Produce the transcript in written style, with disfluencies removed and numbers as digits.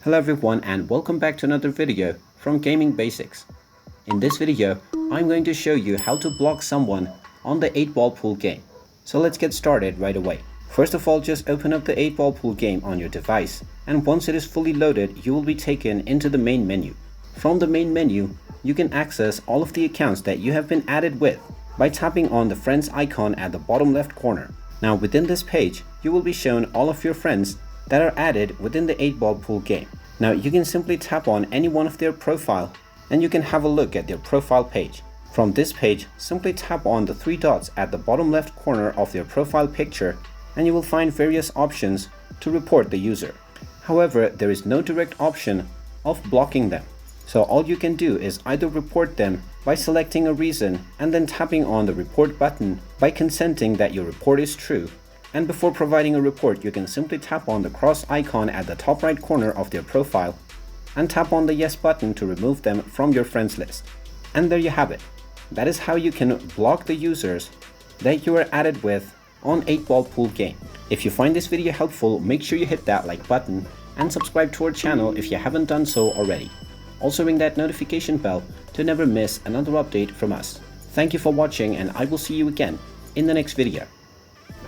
Hello everyone and welcome back to another video from Gaming Basics. In this video, I'm going to show you how to block someone on the 8-ball pool game. So let's get started right away. First of all, just open up the 8-ball pool game on your device, and once it is fully loaded, you will be taken into the main menu. From the main menu, you can access all of the accounts that you have been added with by tapping on the friends icon at the bottom left corner. Now within this page, you will be shown all of your friends that are added within the 8-ball pool game. Now you can simply tap on any one of their profile and you can have a look at their profile page. From this page, simply tap on the 3 dots at the bottom left corner of their profile picture and you will find various options to report the user. However, there is no direct option of blocking them. So all you can do is either report them by selecting a reason and then tapping on the report button by consenting that your report is true. And before providing a report, you can simply tap on the cross icon at the top right corner of their profile and tap on the yes button to remove them from your friends list. And there you have it. That is how you can block the users that you are added with on 8-ball pool game. If you find this video helpful, make sure you hit that like button and subscribe to our channel if you haven't done so already. Also ring that notification bell to never miss another update from us. Thank you for watching and I will see you again in the next video.